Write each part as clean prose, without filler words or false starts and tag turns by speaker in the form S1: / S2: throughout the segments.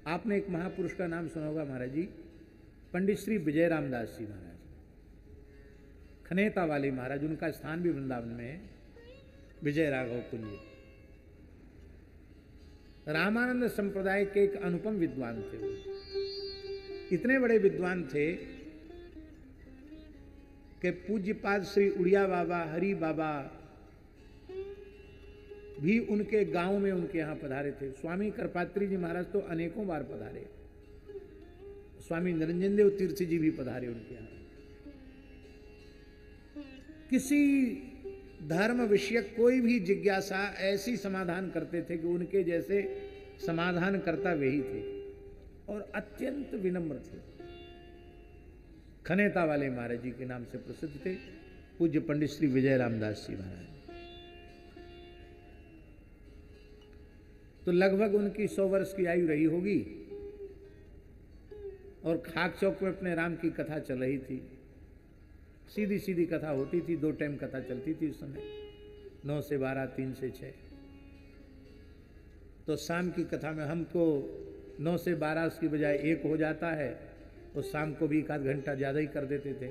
S1: आपने एक महापुरुष का नाम सुना होगा महाराज जी, पंडित श्री विजय रामदास जी महाराज, खनेता वाले महाराज, उनका स्थान भी वृंदावन में है, विजय राघव कुंज। रामानंद संप्रदाय के एक अनुपम विद्वान थे वो, इतने बड़े विद्वान थे कि पूज्यपाद श्री उड़िया बाबा, हरि बाबा भी उनके गांव में उनके यहां पधारे थे। स्वामी कृपात्री जी महाराज तो अनेकों बार पधारे, स्वामी निरंजन देव तीर्थ जी भी पधारे उनके यहां। किसी धर्म विषयक कोई भी जिज्ञासा ऐसी समाधान करते थे कि उनके जैसे समाधान करता वही थे, और अत्यंत विनम्र थे। खनेता वाले महाराज जी के नाम से प्रसिद्ध थे पूज्य पंडित श्री विजय रामदास जी महाराज। तो लगभग उनकी 100 वर्ष की आयु रही होगी, और खाक चौक में अपने राम की कथा चल रही थी। सीधी सीधी कथा होती थी, 2 टाइम कथा चलती थी उस समय, 9 से 12, 3 से 6। तो शाम की कथा में हमको 9 से 12 उसकी बजाय 1 हो जाता है, तो शाम को भी 1 आध घंटा ज़्यादा ही कर देते थे,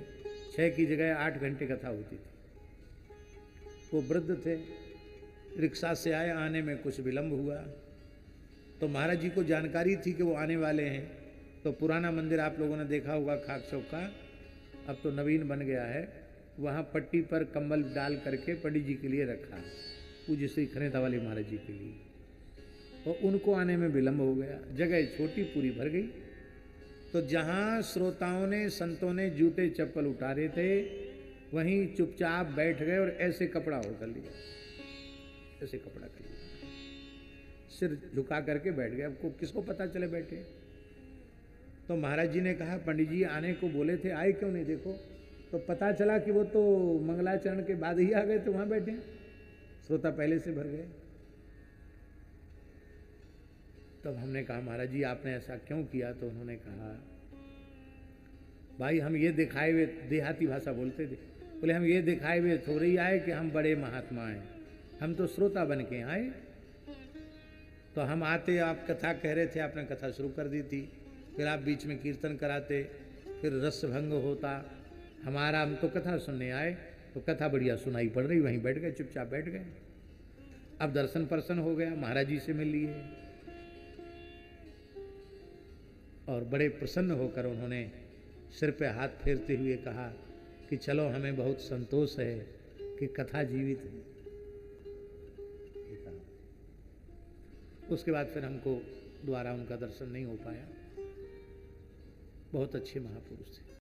S1: 6 की जगह 8 घंटे कथा होती थी। वो वृद्ध थे, रिक्शा से आए, आने में कुछ विलंब हुआ, तो महाराज जी को जानकारी थी कि वो आने वाले हैं। तो पुराना मंदिर आप लोगों ने देखा होगा खाक चौक का, अब तो नवीन बन गया है, वहाँ पट्टी पर कंबल डाल करके पंडित जी के लिए रखा, पूज्य श्री खनेता वाले महाराज जी के लिए। और उनको आने में विलंब हो गया, जगह छोटी पूरी भर गई। तो जहाँ श्रोताओं ने, संतों ने जूते चप्पल उतारे थे, वहीं चुपचाप बैठ गए और ऐसे कपड़ा ओढ़ कर लिया, ऐसे कपड़ा कर लिया, सिर झुका करके बैठ गए। अब किसको पता चले बैठे। तो महाराज जी ने कहा, पंडित जी आने को बोले थे, आए क्यों नहीं? देखो तो पता चला कि वो तो मंगलाचरण के बाद ही आ गए थे, वहां बैठे, श्रोता पहले से भर गए। तब हमने कहा, महाराज जी आपने ऐसा क्यों किया? तो उन्होंने कहा, भाई हम ये दिखाए हुए, देहाती भाषा बोलते थे, बोले हम ये दिखाए हुए थोड़ी आए कि हम बड़े महात्मा हैं, हम तो श्रोता बन के आए। तो हम आते, आप कथा कह रहे थे, आपने कथा शुरू कर दी थी, फिर आप बीच में कीर्तन कराते, फिर रस भंग होता हमारा, हम तो कथा सुनने आए, तो कथा बढ़िया सुनाई पड़ रही, वहीं बैठ गए, चुपचाप बैठ गए। अब दर्शन प्रसन्न हो गया, महाराज जी से मिल लिए, और बड़े प्रसन्न होकर उन्होंने सिर पे हाथ फेरते हुए कहा कि चलो हमें बहुत संतोष है कि कथा जीवित है। उसके बाद फिर हमको दोबारा उनका दर्शन नहीं हो पाया। बहुत अच्छे महापुरुष थे।